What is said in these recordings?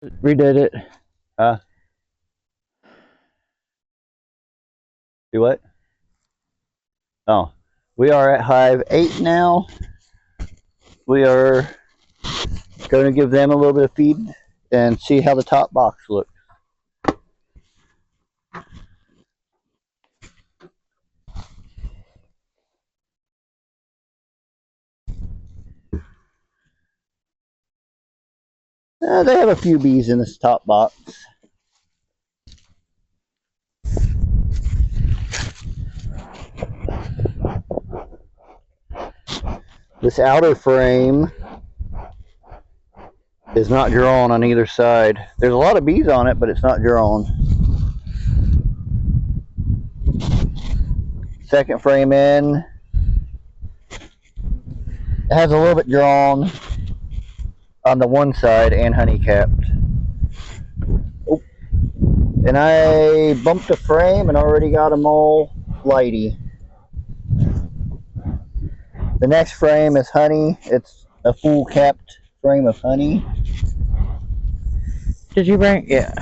Redid it. Huh? Do what? Oh, we are at Hive 8 now. We are going to give them a little bit of feed and see how the top box looks. They have a few bees in this top box. This outer frame is not drawn on either side. There's a lot of bees on it, but it's not drawn. Second frame in, it has a little bit drawn on the one side and honey capped. Oh, and I bumped a frame and already got them all lighty. The next frame is honey. It's a full capped frame of honey. Did you bring? Yeah.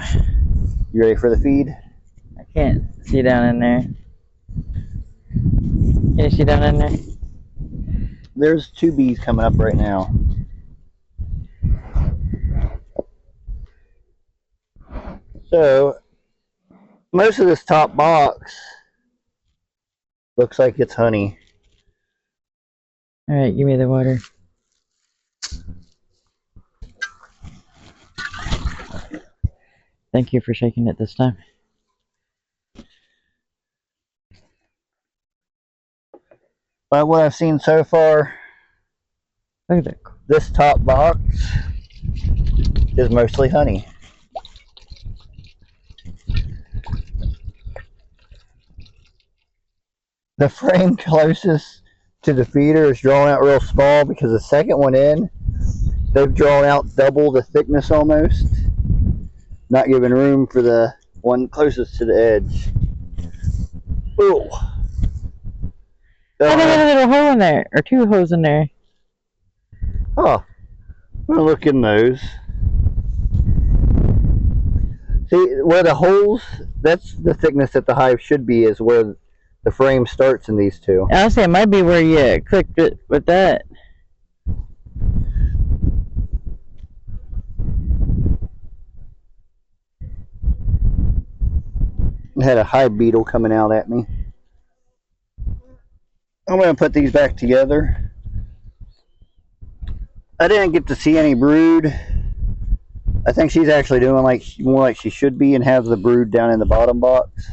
You ready for the feed? I can't see down in there. Can you see down in there? There's 2 bees coming up right now. So, most of this top box looks like it's honey. Alright, give me the water. Thank you for shaking it this time. By what I've seen so far, Look at that. this top box is mostly honey. The frame closest to the feeder is drawn out real small because the second one in, they've drawn out double the thickness almost, not giving room for the one closest to the edge. Ooh. Oh, they got a little hole in there, or 2 holes in there. Oh, I'm gonna look in those. See, where the holes, that's the thickness that the hive should be, is where the frame starts in these 2. Honestly, it might be where you clicked it with that. I had a hive beetle coming out at me. I'm going to put these back together. I didn't get to see any brood. I think she's actually doing more like she should be and have the brood down in the bottom box.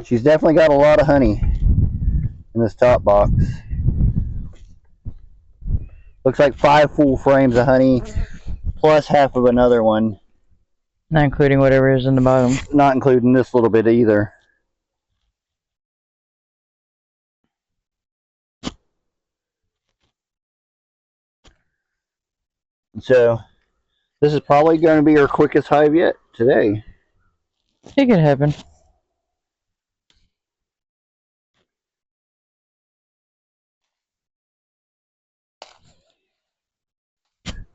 She's definitely got a lot of honey in this top box. Looks like 5 full frames of honey plus half of another one. Not including whatever is in the bottom. Not including this little bit either. So, this is probably going to be our quickest hive yet today. It could happen.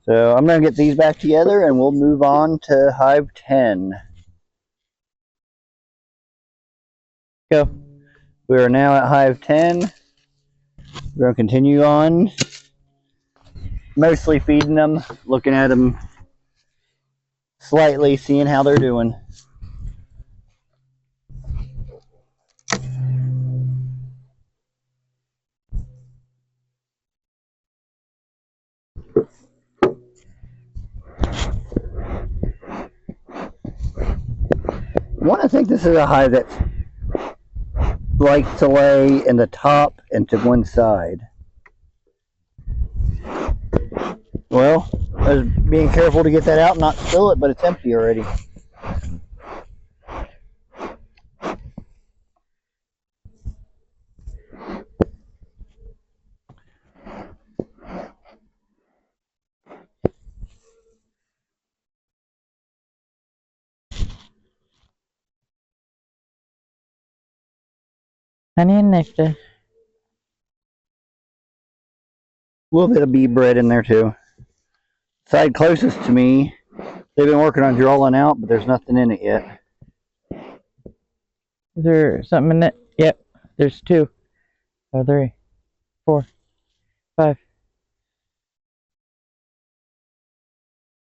So, I'm going to get these back together and we'll move on to hive 10. Go. We are now at hive 10. We're going to continue on. Mostly feeding them, looking at them slightly, seeing how they're doing. One, I think this is a hive that likes to lay in the top and to one side. Well, I was being careful to get that out and not spill it, but it's empty already. Honey and nectar. A little bit of bee bread in there too. Side closest to me, they've been working on drawing out, but there's nothing in it yet. Is there something in it? Yep. There's 2. 3, 4, 5.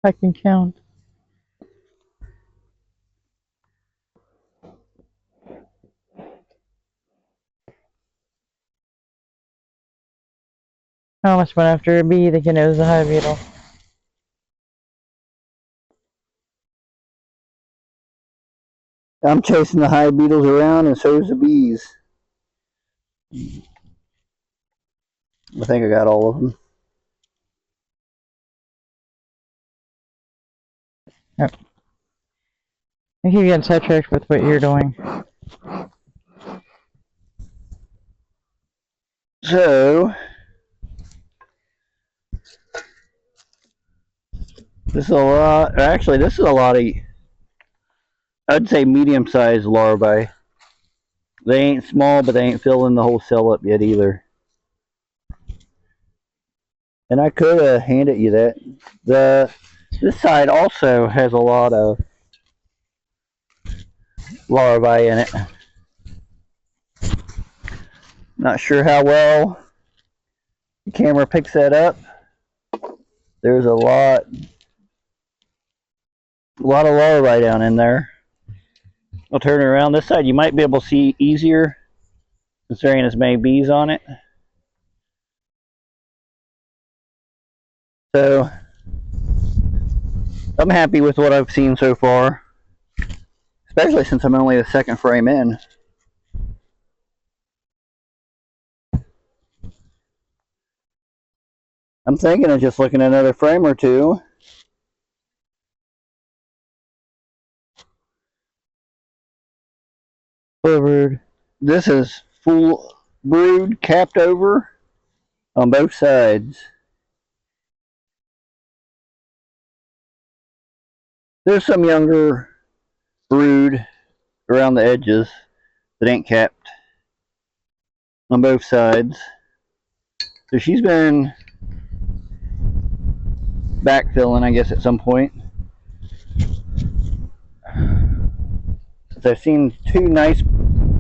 I can count. I almost went after a bee thinking it was a hive beetle. I'm chasing the hive beetles around, and so is the bees. I think I got all of them. Yep. I keep getting sidetracked with what you're doing. So, this is a lot, actually this is a lot of, I'd say medium-sized larvae. They ain't small, but they ain't filling the whole cell up yet either. And I could have handed you that. This side also has a lot of larvae in it. Not sure how well the camera picks that up. There's a lot of larvae down in there. I'll turn it around. This side you might be able to see easier since there ain't as many bees on it. So I'm happy with what I've seen so far, especially since I'm only the second frame in. I'm thinking of just looking at another frame or 2. Full brood. This is full brood, capped over on both sides. There's some younger brood around the edges that ain't capped on both sides. So she's been backfilling, I guess, at some point. So I've seen 2 nice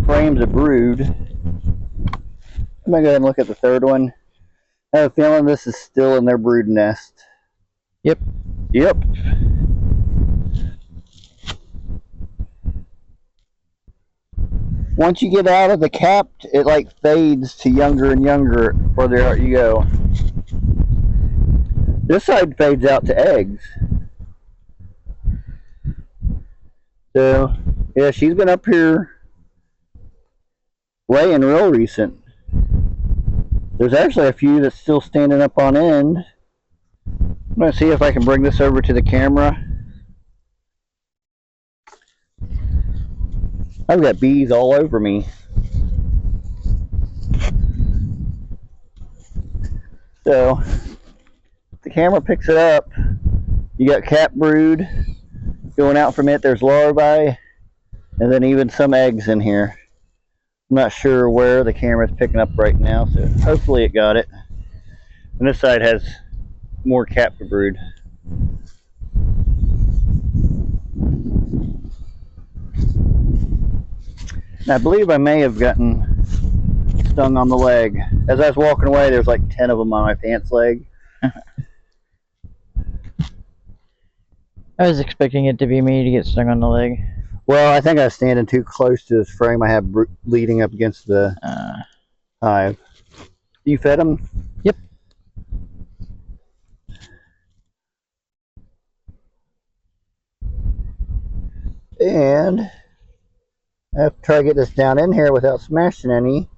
frames of brood. I'm gonna go ahead and look at the third one. I have a feeling this is still in their brood nest. Yep. Yep. Once you get out of the capped, it like fades to younger and younger further out you go. This side fades out to eggs. So, yeah, she's been up here laying real recent. There's actually a few that's still standing up on end. I'm going to see if I can bring this over to the camera. I've got bees all over me. So, if the camera picks it up, you got cap brood going out from it. There's larvae, and then even some eggs in here. I'm not sure where the camera's picking up right now, so hopefully it got it. And this side has more cap brood. And I believe I may have gotten stung on the leg. As I was walking away, there's like 10 of them on my pants leg. I was expecting it to be me to get stung on the leg. Well, I think I was standing too close to this frame I have leading up against the hive. You fed them? Yep. And I have to try to get this down in here without smashing any.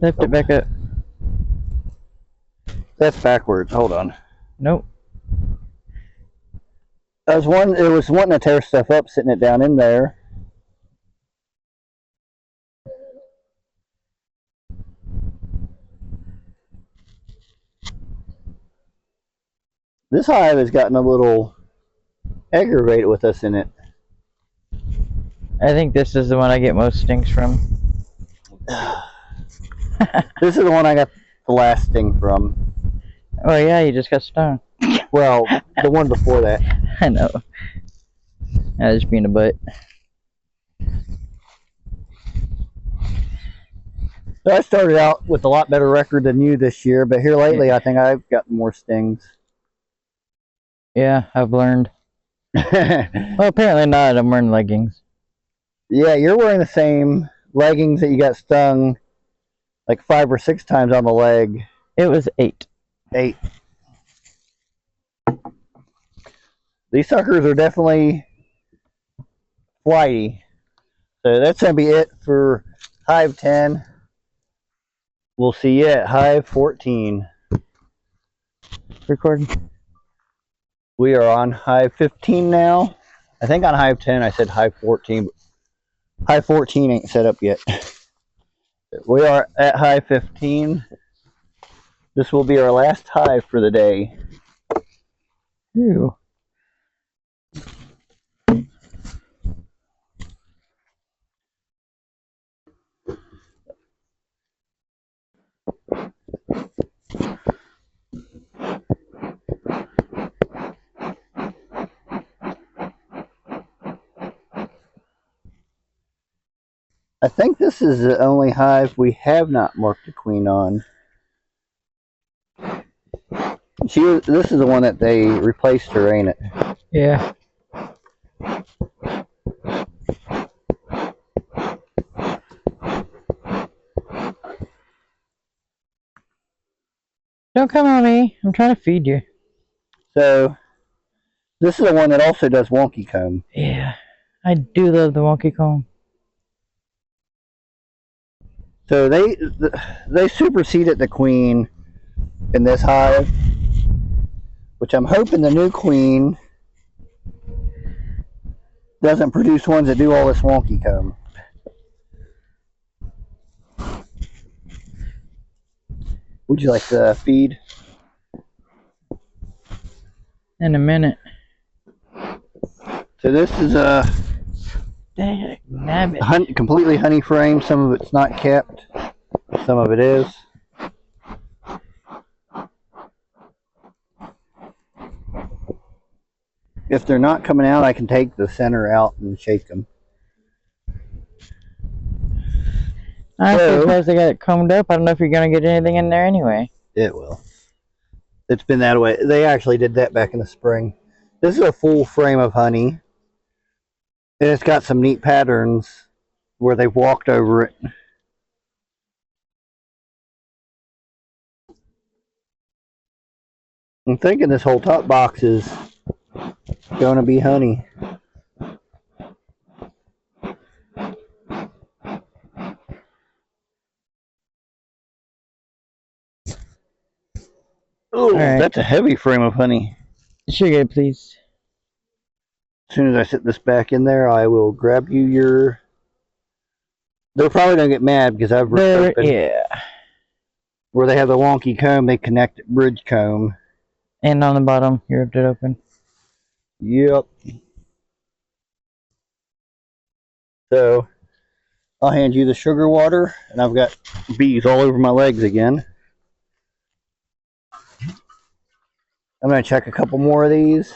Lift it back up. That's backwards. Hold on. Nope. It was wanting to tear stuff up, sitting it down in there. This hive has gotten a little aggravated with us in it. I think this is the one I get most stings from. This is the one I got the last sting from. Oh yeah, you just got stung. Well, the one before that. I know. I was being a butt. So I started out with a lot better record than you this year, but here lately Yeah. I think I've gotten more stings. Yeah, I've learned. Yeah, Well, apparently not. I'm wearing leggings. you're wearing the same leggings that you got stung like 5 or 6 times on the leg. It was 8. 8. These suckers are definitely flighty. So that's going to be it for Hive 10. We'll see you at Hive 14. Recording. We are on Hive 15 now. I think on Hive 10 I said Hive 14, but Hive 14 ain't set up yet. We are at Hive 15. This will be our last hive for the day. Ew. I think this is the only hive we have not marked a queen on. This is the one that they replaced her, ain't it? Yeah. Don't come on me. I'm trying to feed you. So this is the one that also does wonky comb. Yeah. I do love the wonky comb. So they superseded the queen in this hive, which I'm hoping the new queen doesn't produce ones that do all this wonky comb. Would you like to feed? In a minute. So this is a completely honey frame. Some of it's not kept. Some of it is. If they're not coming out, I can take the center out and shake them. I suppose they got it combed up. I don't know if you're going to get anything in there anyway. It will. It's been that way. They actually did that back in the spring. This is a full frame of honey. And it's got some neat patterns where they've walked over it. I'm thinking this whole top box is going to be honey. Oh, right. That's a heavy frame of honey. Sugar, please. As soon as I sit this back in there, I will grab you your... They're probably going to get mad because I've ripped open. Yeah. Where they have the wonky comb, they connect bridge comb. And on the bottom, you ripped it open. Yep. So, I'll hand you the sugar water, and I've got bees all over my legs again. I'm going to check a couple more of these.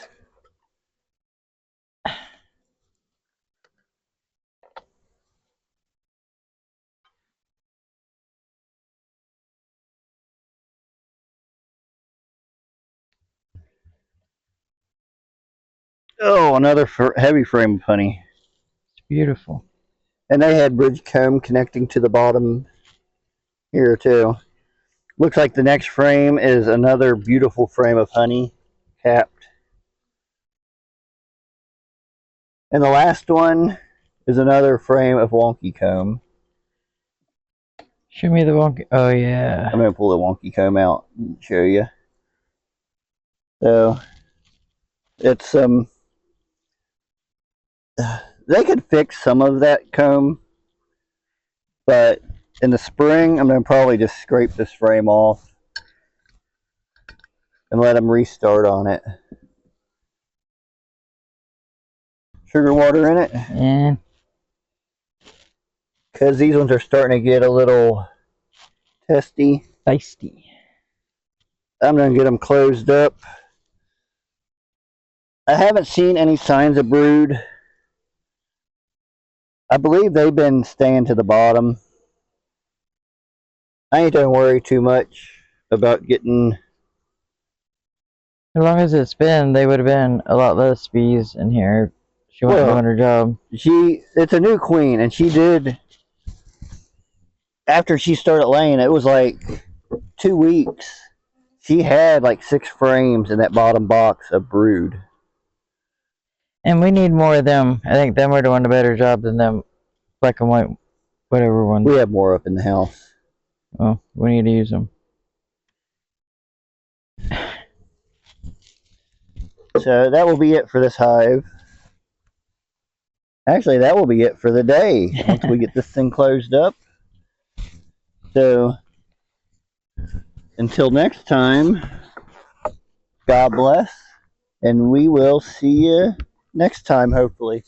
Oh, another heavy frame of honey. It's beautiful. And they had bridge comb connecting to the bottom here too. Looks like the next frame is another beautiful frame of honey capped. And the last one is another frame of wonky comb. Show me the wonky. Oh, yeah. I'm going to pull the wonky comb out and show you. So, it's they could fix some of that comb, but in the spring, I'm going to probably just scrape this frame off and let them restart on it. Sugar water in it. Yeah. Because these ones are starting to get a little testy. Feisty. I'm going to get them closed up. I haven't seen any signs of brood. I believe they've been staying to the bottom. I ain't gonna worry too much about getting. As long as it's been, they would have been a lot less bees in here. She wasn't doing her job. It's a new queen, and she did. After she started laying, it was like 2 weeks. She had like 6 frames in that bottom box of brood. And we need more of them. I think them are doing a better job than them black and white, whatever ones. We have more up in the house. Oh, we need to use them. So that will be it for this hive. Actually, that will be it for the day once we get this thing closed up. So until next time, God bless, and we will see you next time, hopefully.